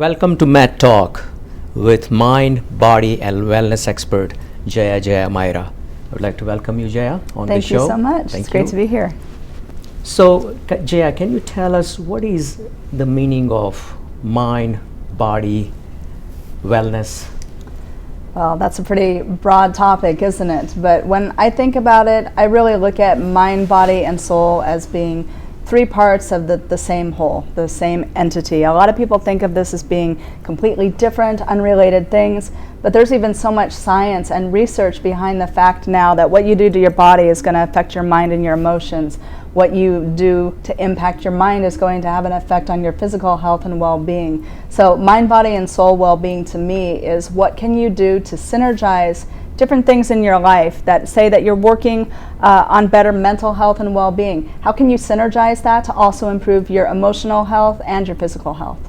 Welcome to Matt Talk with mind, body, and wellness expert Jaya Myra. I would like to welcome you, Jaya, on the show. Thank you so much. It's great to be here. So, Jaya, can you tell us what is the meaning of mind, body, wellness? Well, that's a pretty broad topic, isn't it? But when I think about it, I really look at mind, body, and soul as being three parts of the same whole, the same entity. A lot of people think of this as being completely different, unrelated things, but there's even so much science and research behind the fact now that what you do to your body is going to affect your mind and your emotions. What you do to impact your mind is going to have an effect on your physical health and well-being. So mind, body, and soul well-being to me is what can you do to synergize different things in your life that say that you're working on better mental health and well-being. How can you synergize that to also improve your emotional health and your physical health?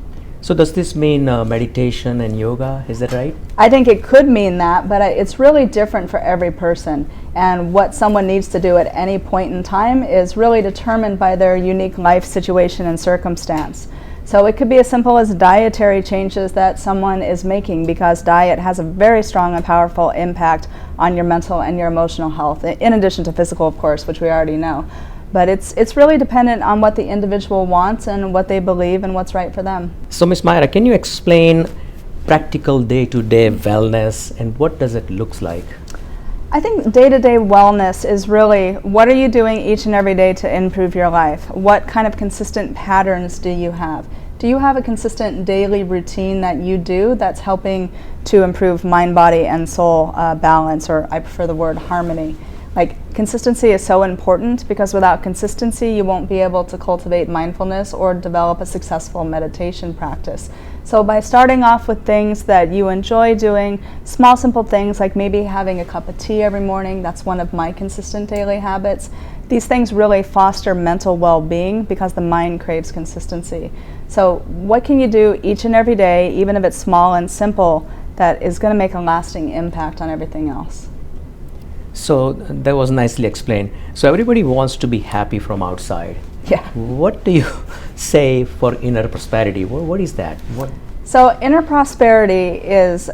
So does this mean meditation and yoga? Is that right? I think it could mean that, but it's really different for every person. And what someone needs to do at any point in time is really determined by their unique life situation and circumstance. So it could be as simple as dietary changes that someone is making, because diet has a very strong and powerful impact on your mental and your emotional health, in addition to physical, of course, which we already know. But it's really dependent on what the individual wants and what they believe and what's right for them. So, Ms. Myra, can you explain practical day-to-day wellness and what does it look like? I think day-to-day wellness is really what are you doing each and every day to improve your life? What kind of consistent patterns do you have? Do you have a consistent daily routine that you do that's helping to improve mind, body, and soul balance, or I prefer the word harmony? Like, consistency is so important because without consistency you won't be able to cultivate mindfulness or develop a successful meditation practice. So by starting off with things that you enjoy doing, small simple things like maybe having a cup of tea every morning, that's one of my consistent daily habits. These things really foster mental well-being because the mind craves consistency. So what can you do each and every day, even if it's small and simple, that is going to make a lasting impact on everything else? So that was nicely explained. So everybody wants to be happy from outside. Yeah. What do you say for inner prosperity? What is that? So inner prosperity is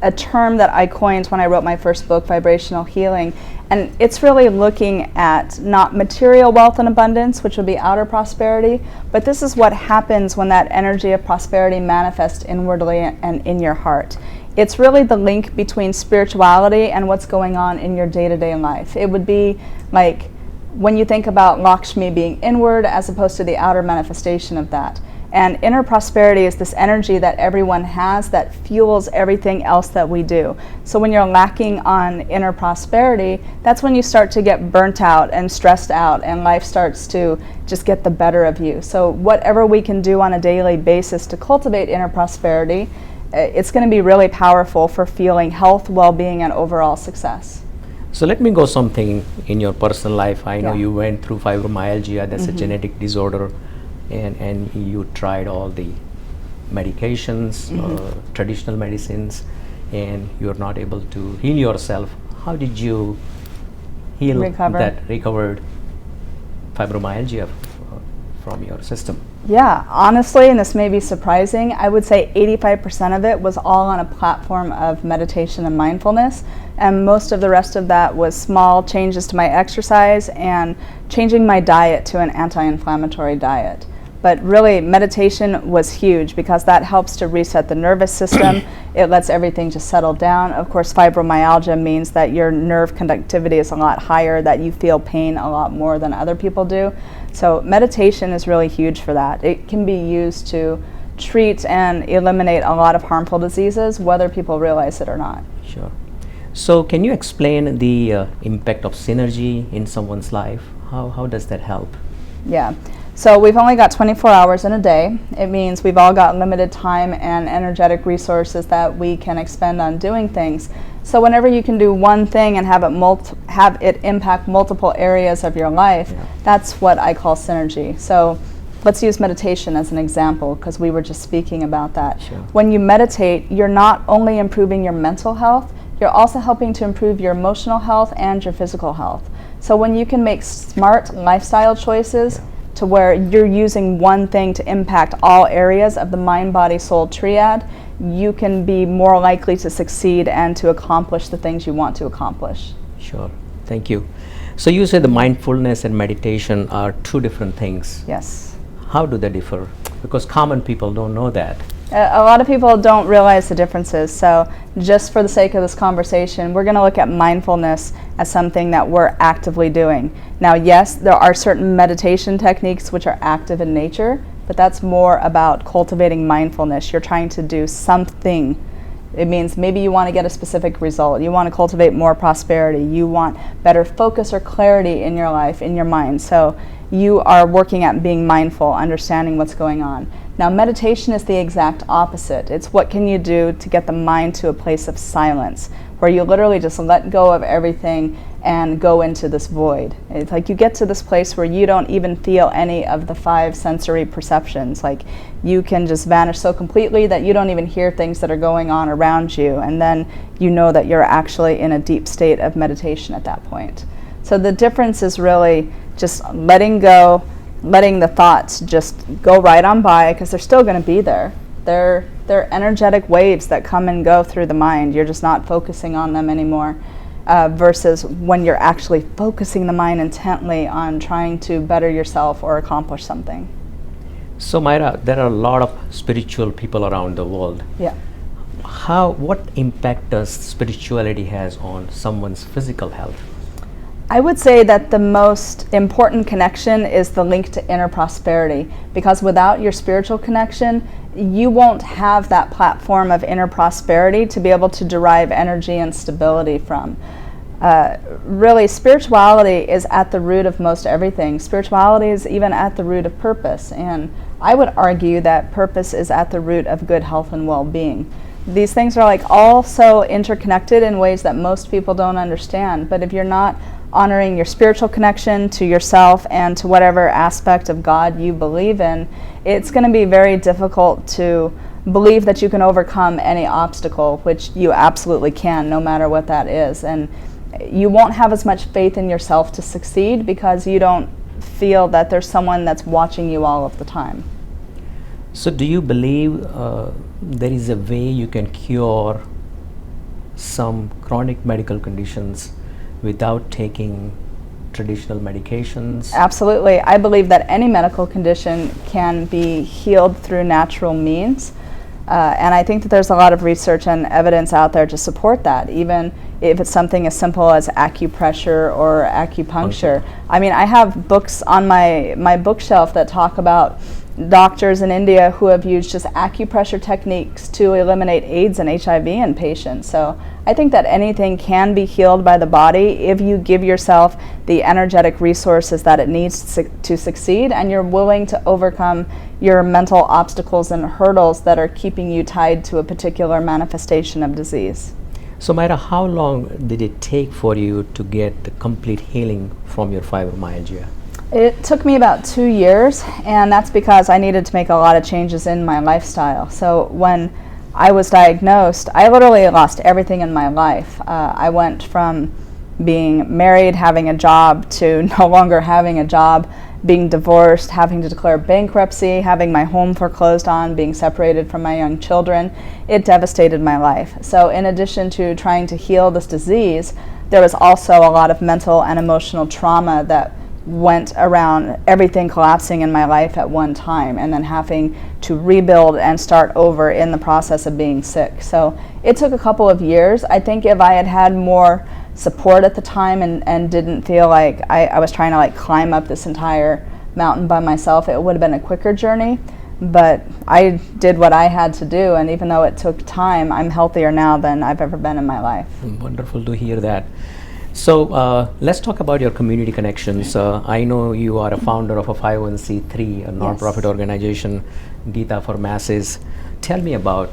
a term that I coined when I wrote my first book, Vibrational Healing. And it's really looking at not material wealth and abundance, which would be outer prosperity, but this is what happens when that energy of prosperity manifests inwardly and in your heart. It's really the link between spirituality and what's going on in your day-to-day life. It would be like when you think about Lakshmi being inward as opposed to the outer manifestation of that. And inner prosperity is this energy that everyone has that fuels everything else that we do. So when you're lacking on inner prosperity, that's when you start to get burnt out and stressed out and life starts to just get the better of you. So whatever we can do on a daily basis to cultivate inner prosperity, it's going to be really powerful for feeling health, well-being, and overall success. So let me go something in your personal life. I know you went through fibromyalgia, that's a genetic disorder, and you tried all the medications, traditional medicines, and you're not able to heal yourself. How did you recovered fibromyalgia from your system? Yeah, honestly, and this may be surprising, I would say 85% of it was all on a platform of meditation and mindfulness, and most of the rest of that was small changes to my exercise and changing my diet to an anti-inflammatory diet. But really, meditation was huge because that helps to reset the nervous system. It lets everything just settle down. Of course, fibromyalgia means that your nerve conductivity is a lot higher, that you feel pain a lot more than other people do. So meditation is really huge for that. It can be used to treat and eliminate a lot of harmful diseases, whether people realize it or not. Sure. So can you explain the impact of synergy in someone's life? How does that help? Yeah. So we've only got 24 hours in a day. It means we've all got limited time and energetic resources that we can expend on doing things. So whenever you can do one thing and have it impact multiple areas of your life, that's what I call synergy. So let's use meditation as an example, because we were just speaking about that. Sure. When you meditate, you're not only improving your mental health, you're also helping to improve your emotional health and your physical health. So when you can make smart lifestyle choices, to where you're using one thing to impact all areas of the mind, body, soul triad, you can be more likely to succeed and to accomplish the things you want to accomplish. Sure. Thank you. So you say the mindfulness and meditation are two different things. Yes. How do they differ? Because common people don't know that. A lot of people don't realize the differences, so just for the sake of this conversation, we're going to look at mindfulness as something that we're actively doing. Now, yes, there are certain meditation techniques which are active in nature, but that's more about cultivating mindfulness. You're trying to do something. It means maybe you want to get a specific result. You want to cultivate more prosperity. You want better focus or clarity in your life, in your mind. So you are working at being mindful, understanding what's going on. Now, meditation is the exact opposite. It's what can you do to get the mind to a place of silence, where you literally just let go of everything and go into this void. It's like you get to this place where you don't even feel any of the 5 sensory perceptions. Like you can just vanish so completely that you don't even hear things that are going on around you, and then you know that you're actually in a deep state of meditation at that point. So the difference is really just letting go, letting the thoughts just go right on by, because they're still going to be there. They're energetic waves that come and go through the mind. You're just not focusing on them anymore, versus when you're actually focusing the mind intently on trying to better yourself or accomplish something. So Myra, there are a lot of spiritual people around the world. Yeah. What impact does spirituality has on someone's physical health? I would say that the most important connection is the link to inner prosperity, because without your spiritual connection, you won't have that platform of inner prosperity to be able to derive energy and stability from. Really, spirituality is at the root of most everything. Spirituality is even at the root of purpose, and I would argue that purpose is at the root of good health and well-being. These things are like all so interconnected in ways that most people don't understand, but if you're not honoring your spiritual connection to yourself and to whatever aspect of God you believe in, it's going to be very difficult to believe that you can overcome any obstacle, which you absolutely can, no matter what that is. And you won't have as much faith in yourself to succeed because you don't feel that there's someone that's watching you all of the time. So do you believe there is a way you can cure some chronic medical conditions without taking traditional medications? Absolutely. I believe that any medical condition can be healed through natural means. And I think that there's a lot of research and evidence out there to support that, even if it's something as simple as acupressure or acupuncture. I mean, I have books on my bookshelf that talk about doctors in India who have used just acupressure techniques to eliminate AIDS and HIV in patients. So I think that anything can be healed by the body if you give yourself the energetic resources that it needs to succeed, and you're willing to overcome your mental obstacles and hurdles that are keeping you tied to a particular manifestation of disease. So Myra, how long did it take for you to get the complete healing from your fibromyalgia? It took me about 2 years, and that's because I needed to make a lot of changes in my lifestyle. So when I was diagnosed, I literally lost everything in my life. I went from being married, having a job, to no longer having a job, being divorced, having to declare bankruptcy, having my home foreclosed on, being separated from my young children. It devastated my life. So in addition to trying to heal this disease, there was also a lot of mental and emotional trauma that went around everything collapsing in my life at one time, and then having to rebuild and start over in the process of being sick. So it took a couple of years. I think if I had had more support at the time and didn't feel like I was trying to like climb up this entire mountain by myself, it would have been a quicker journey. But I did what I had to do, and even though it took time, I'm healthier now than I've ever been in my life. Wonderful to hear that. So let's talk about your community connections. I know you are a founder of a 501c3, a nonprofit organization, Gita for Masses. Tell me about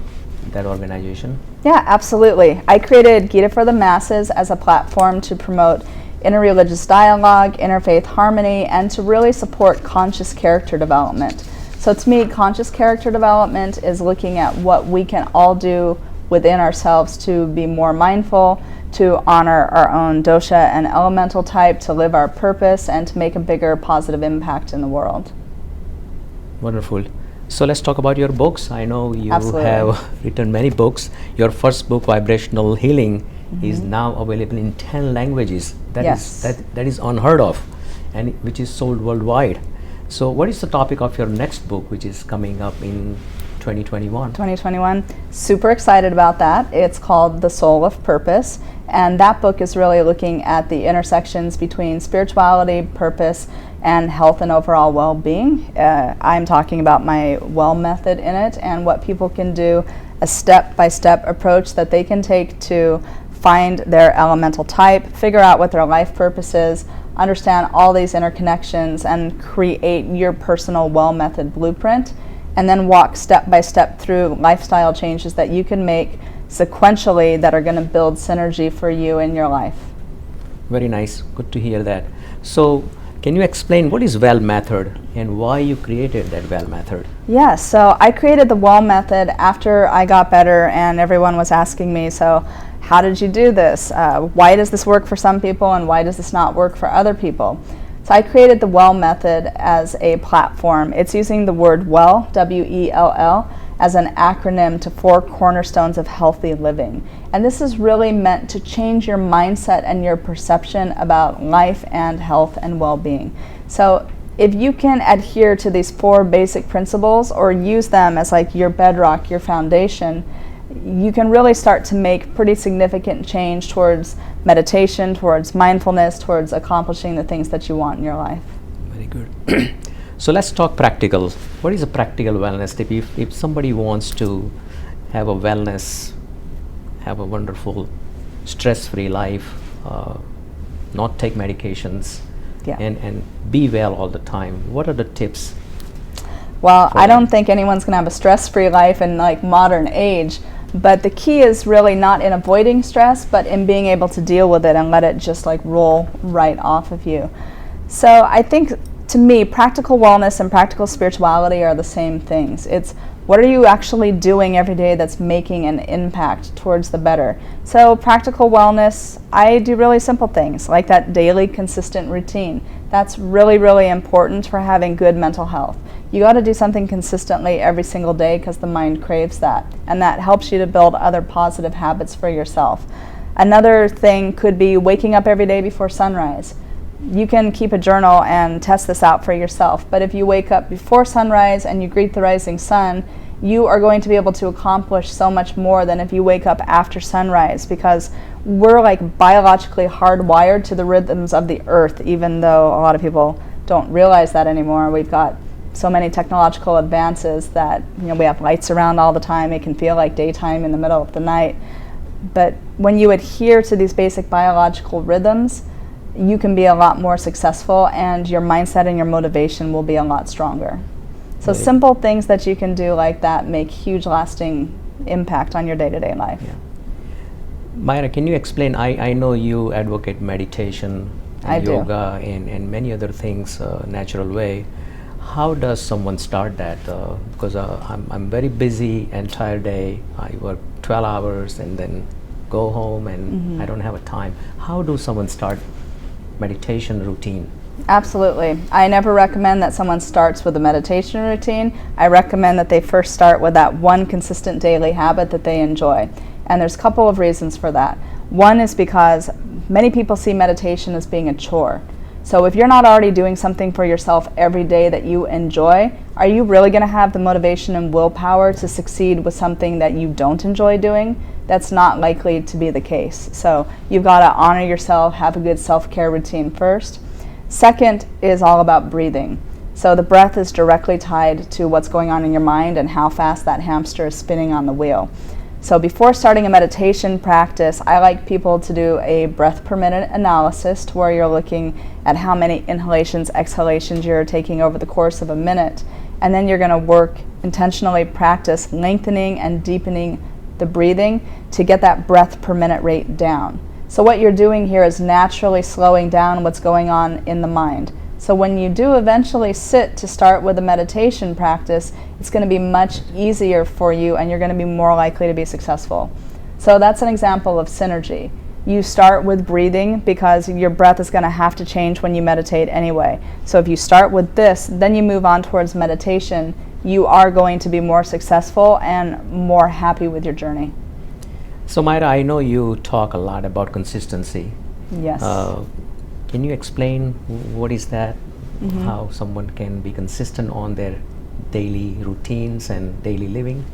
that organization. Yeah, absolutely. I created Gita for the Masses as a platform to promote interreligious dialogue, interfaith harmony, and to really support conscious character development. So to me, conscious character development is looking at what we can all do within ourselves to be more mindful, to honor our own dosha and elemental type, to live our purpose, and to make a bigger positive impact in the world. Wonderful. So let's talk about your books. I know you Absolutely. have written many books. Your first book, Vibrational Healing, is now available in 10 languages. Yes. That is unheard of, and which is sold worldwide. So what is the topic of your next book, which is coming up in 2021? 2021. Super excited about that. It's called The Soul of Purpose, and that book is really looking at the intersections between spirituality, purpose, and health and overall well-being. I'm talking about my well method in it and what people can do, a step-by-step approach that they can take to find their elemental type, figure out what their life purpose is, understand all these interconnections, and create your personal well method blueprint, and then walk step by step through lifestyle changes that you can make sequentially that are going to build synergy for you in your life. Very nice. Good to hear that. So can you explain what is well method and why you created that well method? Yeah, so I created the well method after I got better, and everyone was asking me, so how did you do this? Why does this work for some people and why does this not work for other people? So I created the well method as a platform. It's using the word well, W-E-L-L, as an acronym to 4 cornerstones of healthy living. And this is really meant to change your mindset and your perception about life and health and well-being. So if you can adhere to these 4 basic principles or use them as like your bedrock, your foundation, you can really start to make pretty significant change towards meditation, towards mindfulness, towards accomplishing the things that you want in your life. Very good. So let's talk practical. What is a practical wellness tip? If somebody wants to have a wellness, have a wonderful stress-free life, not take medications, Yeah. and be well all the time, what are the tips? Well, for I them? don't think anyone's going to have a stress-free life in like modern age, but the key is really not in avoiding stress, but in being able to deal with it and let it just like roll right off of you. So I think, to me, practical wellness and practical spirituality are the same things. It's what are you actually doing every day that's making an impact towards the better. So practical wellness, I do really simple things like that daily consistent routine. That's really, really important for having good mental health. You got to do something consistently every single day because the mind craves that, and that helps you to build other positive habits for yourself. Another thing could be waking up every day before sunrise. You can keep a journal and test this out for yourself, but if you wake up before sunrise and you greet the rising sun, you are going to be able to accomplish so much more than if you wake up after sunrise, because we're like biologically hardwired to the rhythms of the earth, even though a lot of people don't realize that anymore. We've got so many technological advances that, you know, we have lights around all the time. It can feel like daytime in the middle of the night. But when you adhere to these basic biological rhythms, you can be a lot more successful, and your mindset and your motivation will be a lot stronger. So Right. simple things that you can do like that make huge lasting impact on your day-to-day life. Yeah. Myra, can you explain? I know you advocate meditation and I do. yoga and many other things, natural way. How does someone start that? Because I'm very busy entire day. I work 12 hours and then go home, and I don't have a time. How do someone start meditation routine? Absolutely. I never recommend that someone starts with a meditation routine. I recommend that they first start with that one consistent daily habit that they enjoy. And there's a couple of reasons for that. One is because many people see meditation as being a chore. So if you're not already doing something for yourself every day that you enjoy, are you really going to have the motivation and willpower to succeed with something that you don't enjoy doing? That's not likely to be the case. So you've got to honor yourself, have a good self-care routine first. Second is all about breathing. So the breath is directly tied to what's going on in your mind and how fast that hamster is spinning on the wheel. So before starting a meditation practice, I like people to do a breath per minute analysis, to where you're looking at how many inhalations, exhalations you're taking over the course of a minute. And then you're going to work, intentionally practice lengthening and deepening the breathing to get that breath per minute rate down. So what you're doing here is naturally slowing down what's going on in the mind. So when you do eventually sit to start with a meditation practice, it's going to be much easier for you and you're going to be more likely to be successful. So that's an example of synergy. You start with breathing because your breath is going to have to change when you meditate anyway. So if you start with this, then you move on towards meditation, you are going to be more successful and more happy with your journey. So Myra, I know you talk a lot about consistency. Yes. Can you explain what is that? How someone can be consistent on their daily routines and daily living?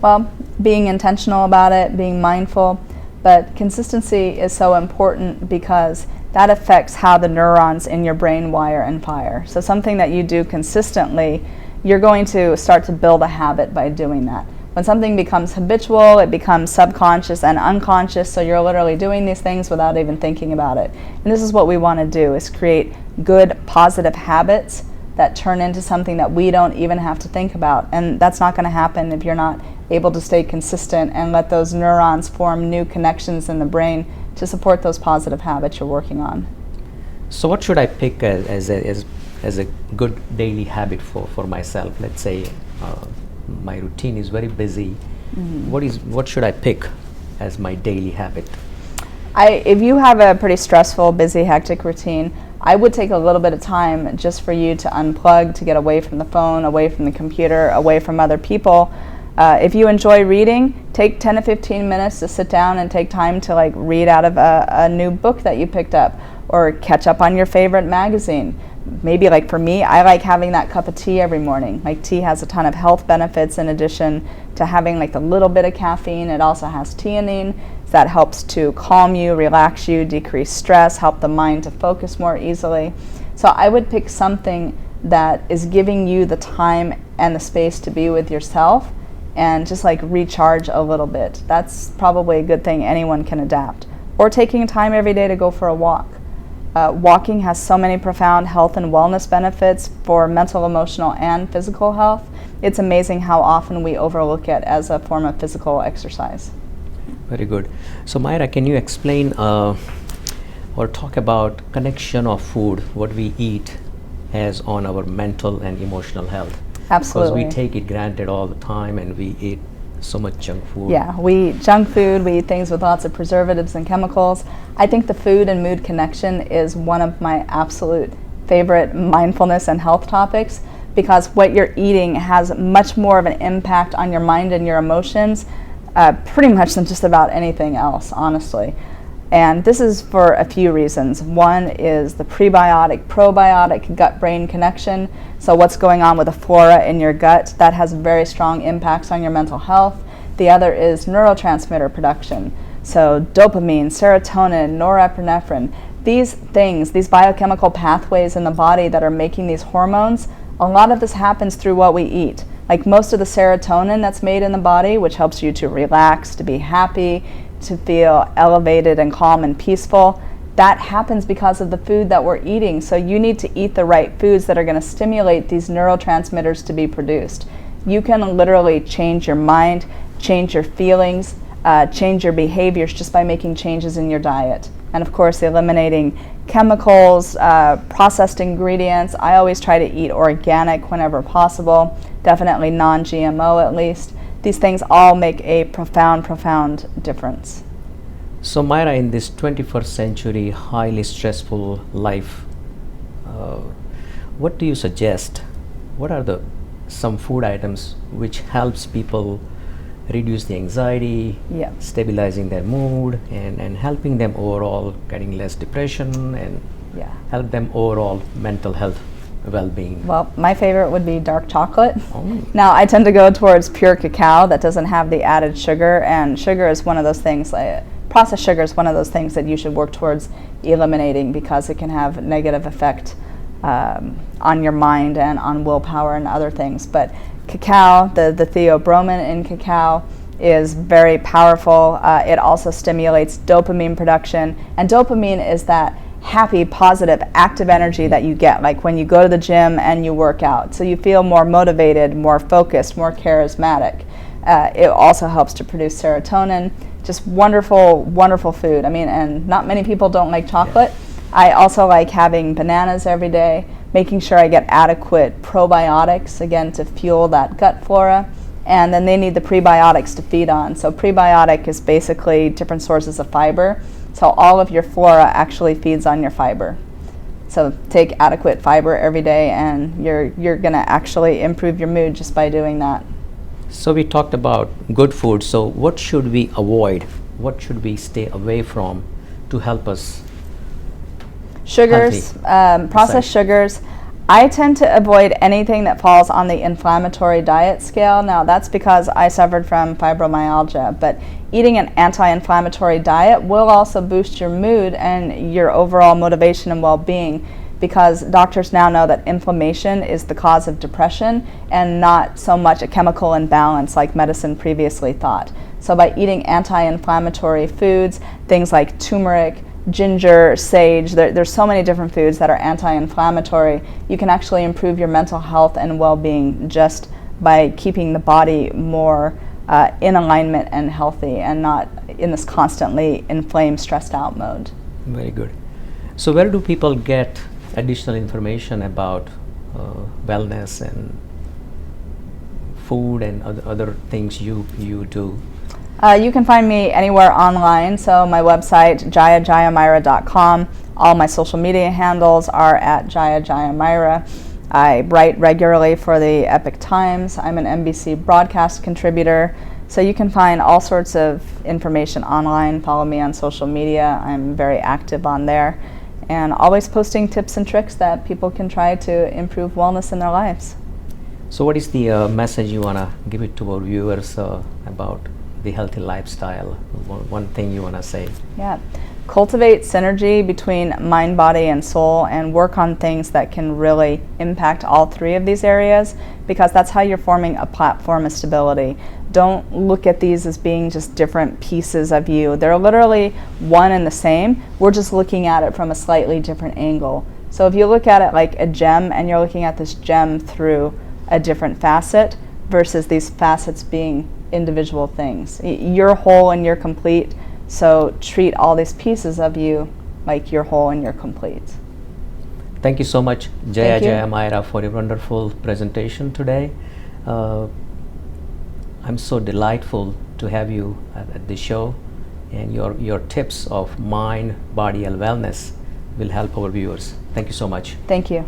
Well, being intentional about it, being mindful, but consistency is so important because that affects how the neurons in your brain wire and fire. So something that you do consistently, you're going to start to build a habit by doing that. When something becomes habitual, it becomes subconscious and unconscious, so you're literally doing these things without even thinking about it. And this is what we want to do, is create good, positive habits that turn into something that we don't even have to think about. And that's not going to happen if you're not able to stay consistent and let those neurons form new connections in the brain to support those positive habits you're working on. So what should I pick as a good daily habit for myself? Let's say my routine is very busy. What should I pick as my daily habit? If you have a pretty stressful, busy, hectic routine, I would take a little bit of time just for you to unplug, to get away from the phone, away from the computer, away from other people. If you enjoy reading, take 10 to 15 minutes to sit down and take time to read out of a new book that you picked up, or catch up on your favorite magazine. Maybe for me, I like having that cup of tea every morning. Tea has a ton of health benefits in addition to having a little bit of caffeine. It also has theanine that helps to calm you, relax you, decrease stress, help the mind to focus more easily. So I would pick something that is giving you the time and the space to be with yourself and just recharge a little bit. That's probably a good thing anyone can adapt. Or taking time every day to go for a walk. Walking has so many profound health and wellness benefits for mental, emotional, and physical health. It's amazing how often we overlook it as a form of physical exercise. Very good. So Myra, can you explain or talk about connection of food, what we eat, has on our mental and emotional health? Absolutely. Because we take it granted all the time and we eat so much junk food. Yeah, we eat junk food, we eat things with lots of preservatives and chemicals. I think the food and mood connection is one of my absolute favorite mindfulness and health topics, because what you're eating has much more of an impact on your mind and your emotions, pretty much than just about anything else, honestly. And this is for a few reasons. One is the prebiotic-probiotic gut-brain connection. So what's going on with the flora in your gut, that has very strong impacts on your mental health. The other is neurotransmitter production. So dopamine, serotonin, norepinephrine, these things, these biochemical pathways in the body that are making these hormones, a lot of this happens through what we eat. Most of the serotonin that's made in the body, which helps you to relax, to be happy, to feel elevated and calm and peaceful, that happens because of the food that we're eating. So you need to eat the right foods that are going to stimulate these neurotransmitters to be produced. You can literally change your mind, change your feelings, change your behaviors just by making changes in your diet. And of course, eliminating chemicals, processed ingredients. I always try to eat organic whenever possible, definitely non-GMO at least. These things all make a profound difference. So Myra, in this 21st century highly stressful life, what do you suggest? What are some food items which helps people reduce the anxiety, stabilizing their mood, and helping them overall getting less depression and help them overall mental health well-being? Well, my favorite would be dark chocolate. Oh. Now, I tend to go towards pure cacao that doesn't have the added sugar, and sugar is one of those things, processed sugar is one of those things that you should work towards eliminating because it can have a negative effect on your mind and on willpower and other things. But cacao, the theobromine in cacao is very powerful. It also stimulates dopamine production, and dopamine is that happy, positive, active energy that you get when you go to the gym and you work out. So you feel more motivated, more focused, more charismatic. It also helps to produce serotonin. Just wonderful food. And not many people don't like chocolate. I also like having bananas every day. making sure I get adequate probiotics, again, to fuel that gut flora. And then they need the prebiotics to feed on. So prebiotic is basically different sources of fiber. So all of your flora actually feeds on your fiber. So take adequate fiber every day, and you're going to actually improve your mood just by doing that. So we talked about good food. So what should we avoid? What should we stay away from to help us? Sugars, processed sugars. I tend to avoid anything that falls on the inflammatory diet scale. Now that's because I suffered from fibromyalgia, but eating an anti-inflammatory diet will also boost your mood and your overall motivation and well-being, because doctors now know that inflammation is the cause of depression and not so much a chemical imbalance like medicine previously thought. So by eating anti-inflammatory foods, things like turmeric, ginger, sage, there's so many different foods that are anti-inflammatory, you can actually improve your mental health and well-being just by keeping the body more in alignment and healthy and not in this constantly inflamed, stressed out mode. Very good. So where do people get additional information about wellness and food and other things you do? You can find me anywhere online, so my website, jayajayamyra.com. All my social media handles are at jayajayamyra. I write regularly for the Epoch Times. I'm an NBC broadcast contributor, so you can find all sorts of information online. Follow me on social media. I'm very active on there, and always posting tips and tricks that people can try to improve wellness in their lives. So what is the message you want to give it to our viewers about the healthy lifestyle? One thing you want to say? Yeah, cultivate synergy between mind, body, and soul, and work on things that can really impact all three of these areas, because that's how you're forming a platform of stability. Don't look at these as being just different pieces of you. They're literally one and the same. We're just looking at it from a slightly different angle. So if you look at it like a gem, and you're looking at this gem through a different facet versus these facets being individual things. You're whole and you're complete, so treat all these pieces of you like you're whole and you're complete. Thank you so much, Jaya Jayamyra, for your wonderful presentation today. I'm so delightful to have you at the show, and your tips of mind, body, and wellness will help our viewers. Thank you so much. Thank you.